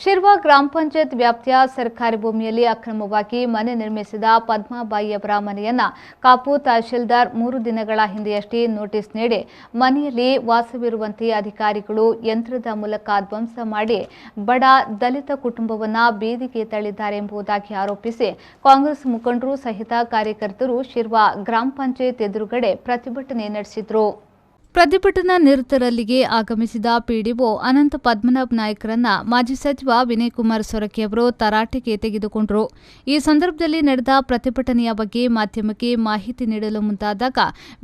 ಶಿರ್ವ ಗ್ರಾಮ ಪಂಚಾಯತ್ ವ್ಯಾಪ್ತಿಯ ಸರ್ಕಾರಿ ಭೂಮಿಯಲ್ಲಿ ಅಕ್ರಮವಾಗಿ ಮನೆ ನಿರ್ಮಿಸಿದ ಪದ್ಮಾಬಾಯಿಯವರ ಮನೆಯನ್ನ ಕಾಪು ತಹಶೀಲ್ದಾರ್ 3 ದಿನಗಳ ಹಿಂದೆಯಷ್ಟೇ ನೋಟಿಸ್ ನೀಡಿ ಮನೆಯಲ್ಲಿ ವಾಸವಿರುವಂತೆ ಅಧಿಕಾರಿಗಳು ಯಂತ್ರದ ಮೂಲಕ ಧ್ವಂಸ ಮಾಡಿ ಬಡ ದಲಿತ ಕುಟುಂಬವನ್ನ ಬೀದಿಗೆ ತಳ್ಳಿದ್ದಾರೆ ಎಂಬುದಾಗಿ ಆರೋಪಿಸಿ ಕಾಂಗ್ರೆಸ್ ಮುಖಂಡರು ಸಹಿತ ಕಾರ್ಯಕರ್ತರು ಶಿರ್ವ ಗ್ರಾಮ ಪಂಚಾಯತ್ ಎದುರುಗಡೆ ಪ್ರತಿಭಟನೆ ನಡೆಸಿದರು. ಪ್ರತಿಭಟನಾ ನಿರತರಲ್ಲಿಗೆ ಆಗಮಿಸಿದ ಪಿಡಿಒ ಅನಂತ ಪದ್ಮನಾಭ ನಾಯ್ಕರನ್ನ ಮಾಜಿ ಸಚಿವ ವಿನಯ್ ಕುಮಾರ್ ಸೊರಕೆ ಅವರು ತರಾಟೆಗೆ ತೆಗೆದುಕೊಂಡರು. ಈ ಸಂದರ್ಭದಲ್ಲಿ ನಡೆದ ಪ್ರತಿಭಟನೆಯ ಬಗ್ಗೆ ಮಾಧ್ಯಮಕ್ಕೆ ಮಾಹಿತಿ ನೀಡಲು ಮುಂದಾದಾಗ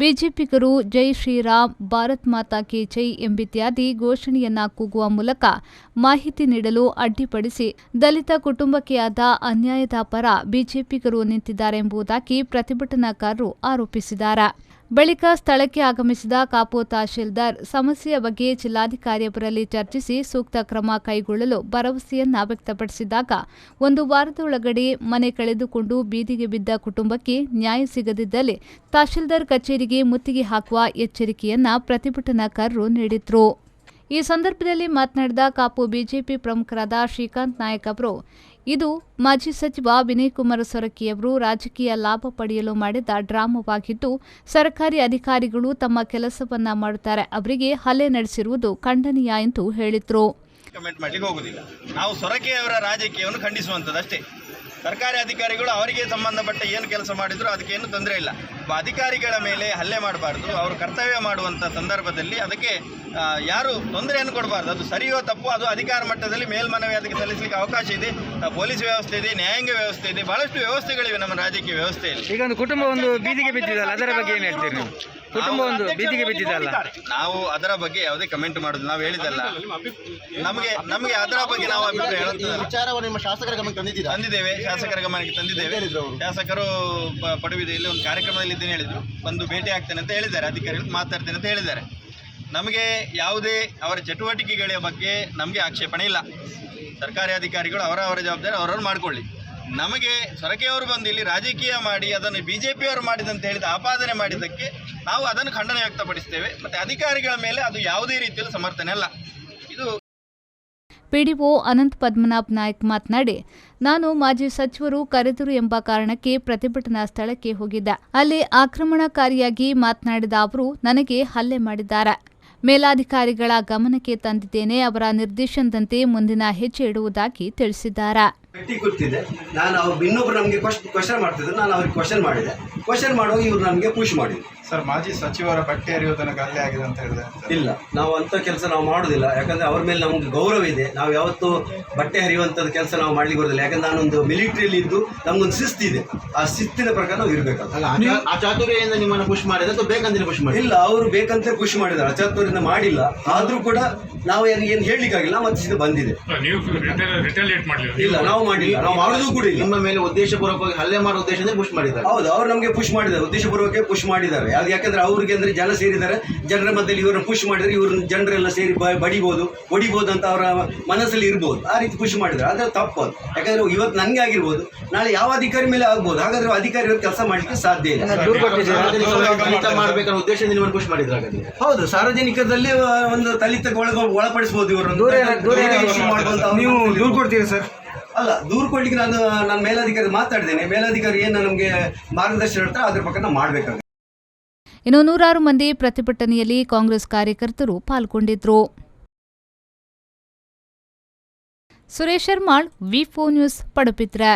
ಬಿಜೆಪಿಗರು ಜೈ ಶ್ರೀರಾಮ್, ಭಾರತ್ ಮಾತಾ ಕಿ ಜೈ ಎಂಬಿತ್ಯಾದಿ ಘೋಷಣೆಯನ್ನ ಕೂಗುವ ಮೂಲಕ ಮಾಹಿತಿ ನೀಡಲು ಅಡ್ಡಿಪಡಿಸಿ ದಲಿತ ಕುಟುಂಬಕ್ಕೆ ಆದ ಅನ್ಯಾಯದ ಪರ ಬಿಜೆಪಿಗರು ನಿಂತಿದ್ದಾರೆ ಎಂಬುದಾಗಿ ಪ್ರತಿಭಟನಾಕಾರರು ಆರೋಪಿಸಿದ್ದಾರೆ. ಬಳಿಕ ಸ್ಥಳಕ್ಕೆ ಆಗಮಿಸಿದ ಕಾಪು ತಹಶೀಲ್ದಾರ್ ಸಮಸ್ಯೆಯ ಬಗ್ಗೆ ಜಿಲ್ಲಾಧಿಕಾರಿಯವರಲ್ಲಿ ಚರ್ಚಿಸಿ ಸೂಕ್ತ ಕ್ರಮ ಕೈಗೊಳ್ಳಲು ಭರವಸೆಯನ್ನ ವ್ಯಕ್ತಪಡಿಸಿದಾಗ 1 ವಾರದೊಳಗಡೆ ಮನೆ ಕಳೆದುಕೊಂಡು ಬೀದಿಗೆ ಬಿದ್ದ ಕುಟುಂಬಕ್ಕೆ ನ್ಯಾಯ ಸಿಗದಿದ್ದಲ್ಲಿ ತಹಶೀಲ್ದಾರ್ ಕಚೇರಿಗೆ ಮುತ್ತಿಗೆ ಹಾಕುವ ಎಚ್ಚರಿಕೆಯನ್ನ ಪ್ರತಿಭಟನಾಕಾರರು ನೀಡಿದ್ರು. ಈ ಸಂದರ್ಭದಲ್ಲಿ ಮಾತನಾಡಿದ ಕಾಪು ಬಿಜೆಪಿ ಪ್ರಮುಖರಾದ ಶ್ರೀಕಾಂತ್ ನಾಯಕ್ ಅವರು, ಇದು ಮಾಜಿ ಸಚಿವ ವಿನಯ್ ಕುಮಾರ್ ಸೊರಕೆಯವರು ರಾಜಕೀಯ ಲಾಭ ಪಡೆಯಲು ಮಾಡಿದ ಡ್ರಾಮವಾಗಿದ್ದು, ಸರ್ಕಾರಿ ಅಧಿಕಾರಿಗಳು ತಮ್ಮ ಕೆಲಸವನ್ನ ಮಾಡುತ್ತಾರೆ, ಅವರಿಗೆ ಹಲ್ಲೆ ನಡೆಸಿರುವುದು ಖಂಡನೀಯ ಎಂದು ಹೇಳಿದರು. ಕಮೆಂಟ್ ಮಾಡಲಿಕ್ಕೆ ಹೋಗುದಿಲ್ಲ. ನಾವು ಸೊರಕೆಯವರ ರಾಜಕೀಯವನ್ನು ಖಂಡಿಸುವಂಥದ್ದಷ್ಟೇ. ಸರ್ಕಾರಿ ಅಧಿಕಾರಿಗಳು ಅವರಿಗೆ ಸಂಬಂಧಪಟ್ಟ ಏನು ಕೆಲಸ ಮಾಡಿದ್ರು ಅದಕ್ಕೇನು ತೊಂದರೆ ಇಲ್ಲ. ಅಧಿಕಾರಿಗಳ ಮೇಲೆ ಹಲ್ಲೆ ಮಾಡಬಾರ್ದು. ಅವರು ಕರ್ತವ್ಯ ಮಾಡುವಂಥ ಸಂದರ್ಭದಲ್ಲಿ ಅದಕ್ಕೆ ಯಾರು ತೊಂದರೆಯನ್ನು ಕೊಡಬಾರ್ದು. ಅದು ಸರಿಯೋ ತಪ್ಪು ಅದು ಅಧಿಕಾರ ಮಟ್ಟದಲ್ಲಿ ಮೇಲ್ಮನವಿ ಅದಕ್ಕೆ ಸಲ್ಲಿಸಲಿಕ್ಕೆ ಅವಕಾಶ ಇದೆ. ಪೊಲೀಸ್ ವ್ಯವಸ್ಥೆ ಇದೆ, ನ್ಯಾಯಾಂಗ ವ್ಯವಸ್ಥೆ ಇದೆ, ಬಹಳಷ್ಟು ವ್ಯವಸ್ಥೆಗಳಿವೆ ನಮ್ಮ ರಾಜಕೀಯ ವ್ಯವಸ್ಥೆಯಲ್ಲಿ. ಈಗ ಒಂದು ಕುಟುಂಬ ಒಂದು ಬೀದಿಗೆ ಬಿದ್ದಿದ್ದಲ್ಲ, ಅದರ ಬಗ್ಗೆ ಏನು ಹೇಳ್ತೀರಿ ನೀವು? ಕುಟುಂಬ ಒಂದು ಬೀದಿಗೆ ಬಿದ್ದಿದ್ದಲ್ಲ, ನಾವು ಅದರ ಬಗ್ಗೆ ಯಾವುದೇ ಕಮೆಂಟ್ ಮಾಡುದು. ನಾವು ಹೇಳಿದಲ್ಲ, ನಮಗೆ ಅದರ ಬಗ್ಗೆ ನಾವು ವಿಚಾರವನ್ನು ನಿಮ್ಮ ಶಾಸಕರ ಗಮನಕ್ಕೆ ತಂದಿದ್ದೇವೆ. ಶಾಸಕರ ಗಮನಕ್ಕೆ ತಂದಿದ್ದೇವೆ. ಶಾಸಕರು ಪಡುವಿದೆಯಲ್ಲಿ ಒಂದು ಕಾರ್ಯಕ್ರಮದಲ್ಲಿ ಇದ್ದೇನೆ ಹೇಳಿದ್ರು, ಬಂದು ಭೇಟಿ ಆಗ್ತೇನೆ ಅಂತ ಹೇಳಿದ್ದಾರೆ, ಅಧಿಕಾರಿಗಳು ಮಾತಾಡ್ತೇನೆ ಅಂತ ಹೇಳಿದ್ದಾರೆ. ನಮಗೆ ಯಾವುದೇ ಅವರ ಚಟುವಟಿಕೆಗಳ ಬಗ್ಗೆ ನಮಗೆ ಆಕ್ಷೇಪಣೆ ಇಲ್ಲ. ಸರ್ಕಾರಿ ಅಧಿಕಾರಿಗಳು ಅವರವರ ಜವಾಬ್ದಾರಿ ಅವರವರು ಮಾಡಿಕೊಳ್ಳಿ. ನಮಗೆ ಸೊರಕೆಯವರು ಬಂದು ಇಲ್ಲಿ ರಾಜಕೀಯ ಮಾಡಿ ಅದನ್ನು ಬಿಜೆಪಿಯವರು ಮಾಡಿದಂತ ಹೇಳಿದ ಆಪಾದನೆ ಮಾಡಿದ್ದಕ್ಕೆ ನಾವು ಅದನ್ನು ಖಂಡನೆ ವ್ಯಕ್ತಪಡಿಸ್ತೇವೆ. ಮತ್ತು ಅಧಿಕಾರಿಗಳ ಮೇಲೆ ಅದು ಯಾವುದೇ ರೀತಿಯಲ್ಲಿ ಸಮರ್ಥನೆ ಅಲ್ಲ. ಇದು ಪಿಡಿಒ ಅನಂತ ಪದ್ಮನಾಭ ನಾಯ್ಕ್ ಮಾತನಾಡಿ, ನಾನು ಮಾಜಿ ಸಚಿವರು ಕರೆದರು ಎಂಬ ಕಾರಣಕ್ಕೆ ಪ್ರತಿಭಟನಾ ಸ್ಥಳಕ್ಕೆ ಹೋಗಿದ್ದೆ. ಅಲ್ಲಿ ಆಕ್ರಮಣಕಾರಿಯಾಗಿ ಮಾತನಾಡಿದ ಅವರು ನನಗೆ ಹಲ್ಲೆ ಮಾಡಿದ್ದಾರೆ. ಮೇಲಾಧಿಕಾರಿಗಳ ಗಮನಕ್ಕೆ ತಂದಿದ್ದೇನೆ. ಅವರ ನಿರ್ದೇಶನದಂತೆ ಮುಂದಿನ ಹೆಜ್ಜೆ ಇಡುವುದಾಗಿ ತಿಳಿಸಿದ್ದಾರೆ. ಗೊತ್ತಿದೆ, ನಾನು ಅವ್ರು ಇನ್ನೊಬ್ರು ನಮಗೆ ಕ್ವಶನ್ ಮಾಡ್ತಿದ್ರು, ನಾನು ಅವ್ರಿಗೆ ಕ್ವಶನ್ ಮಾಡಿದೆ. ಕ್ವಶನ್ ಮಾಡುವಾಗ ಇವ್ರು ನಮಗೆ ಪುಷ್ ಮಾಡಿದ್ರು. ಸರ್, ಮಾಜಿ ಸಚಿವರ ಬಟ್ಟೆ ಹರಿಯೋದನ್ನು ಗಲ್ಲೆ ಆಗಿದೆ ಅಂತ ಹೇಳಿದೆ. ಇಲ್ಲ, ನಾವು ಅಂಥ ಕೆಲಸ ನಾವು ಮಾಡೋದಿಲ್ಲ. ಯಾಕಂದರೆ ಅವ್ರ ಮೇಲೆ ನಮ್ಗೆ ಗೌರವ ಇದೆ. ನಾವು ಯಾವತ್ತೂ ಬಟ್ಟೆ ಹರಿಯುವಂಥದ್ದು ಕೆಲಸ ನಾವು ಮಾಡ್ಲಿಕ್ಕೆ ಬರೋದಿಲ್ಲ. ಯಾಕಂದ್ರೆ ನಾನೊಂದು ಮಿಲಿಟರಿಯಲ್ಲಿ ಇದ್ದು ನಮ್ಗೊಂದು ಶಿಸ್ತಿದೆ. ಆ ಶಿಸ್ತಿನ ಪ್ರಕಾರ ನಾವು ಇರಬೇಕಲ್ಲ. ಅಚಾತುರ್ಯದಿಂದ ನಿಮ್ಮನ್ನು ಪುಷ್ ಮಾಡಿದ್ರೆ ಅಥವಾ ಬೇಕಂದ್ರೆ ಪುಷ್ ಮಾಡಿ? ಇಲ್ಲ, ಅವರು ಬೇಕಂತ ಪುಷ್ ಮಾಡಿದ್ದಾರೆ, ಅಚಾತುರ್ಯದಿಂದ ಮಾಡಿಲ್ಲ. ಆದರೂ ಕೂಡ ನಾವು ಏನು ಹೇಳಲಿಕ್ಕಾಗಿಲ್ಲ. ಮತ್ತೆ ಇದು ಬಂದಿದೆ. ಇಲ್ಲ, ನಾವು ಮಾಡಿಲ್ಲ, ನಾವು ಮಾಡೋದು ಕೂಡ ಇಲ್ಲ. ನಿಮ್ಮ ಮೇಲೆ ಉದ್ದೇಶಪೂರ್ವಕವಾಗಿ ಹಲ್ಲೆ ಮಾಡೋ ಉದ್ದೇಶದಿಂದ ಪುಷ್ ಮಾಡಿದ್ದಾರೆ. ಹೌದು, ಅವ್ರು ನಮಗೆ ಪುಷ್ ಮಾಡಿದ್ದಾರೆ, ಉದ್ದೇಶಪೂರ್ವಕ ಪುಷ್ ಮಾಡಿದ್ದಾರೆ. ಯಾಕಂದ್ರೆ ಅವ್ರಿಗೆ ಅಂದ್ರೆ ಜನ ಸೇರಿದ್ದಾರೆ, ಜನರ ಮಧ್ಯದಲ್ಲಿ ಇವ್ರನ್ನ ಪುಷ್ ಮಾಡಿದ್ರೆ ಇವ್ರನ್ನ ಜನರೆಲ್ಲ ಸೇರಿ ಹೊಡಿಬಹುದು ಅಂತ ಅವರ ಮನಸ್ಸಲ್ಲಿ ಇರ್ಬೋದು. ಆ ರೀತಿ ಪುಷ್ ಮಾಡಿದ್ದಾರೆ. ಆದರೆ ತಪ್ಪು. ಯಾಕಂದ್ರೆ ಇವತ್ತು ನನಗೆ ಆಗಿರ್ಬೋದು, ನಾಳೆ ಯಾವ ಅಧಿಕಾರಿ ಮೇಲೆ ಆಗ್ಬೋದು. ಹಾಗಾದ್ರೆ ಅಧಿಕಾರಿ ಕೆಲಸ ಮಾಡ್ಲಿಕ್ಕೆ ಸಾಧ್ಯ ಇಲ್ಲ. ಮಾಡಬೇಕನ್ನೋ ಉದ್ದೇಶದಿಂದ ನಿಮ್ಮನ್ನು ಪುಷ್ ಮಾಡಿದ್ರೆ ಹೌದು, ಸಾರ್ವಜನಿಕದಲ್ಲಿ ಒಂದು ದಲಿತ ಒಳಪಡಿಸಬಹುದು. ಇವರನ್ನು ನೀವು ದೂರು ಕೊಡ್ತೀರಾ ಸರ್? ಅಲ್ಲ, ದೂರು ಕೊಡ್ಲಿಕ್ಕೆ ನಾನು ಮೇಲಾಧಿಕಾರಿ ಮಾತಾಡಿದ್ದೇನೆ. ಮೇಲಾಧಿಕಾರಿ ಏನು ನಮಗೆ ಮಾರ್ಗದರ್ಶನ ಇರ್ತಾರೆ ಅದ್ರ ಪ್ರಕಾರ ನಾವು ಮಾಡಬೇಕಾಗುತ್ತೆ. ಇನ್ನು 100 ಮಂದಿ ಪ್ರತಿಭಟನೆಯಲ್ಲಿ ಕಾಂಗ್ರೆಸ್ ಕಾರ್ಯಕರ್ತರು ಪಾಲ್ಗೊಂಡಿದ್ರು. ಸುರೇಶ್ ಶರ್ಮಾಳ್, ವಿ4 ನ್ಯೂಸ್, ಪಡುಬಿದ್ರೆ.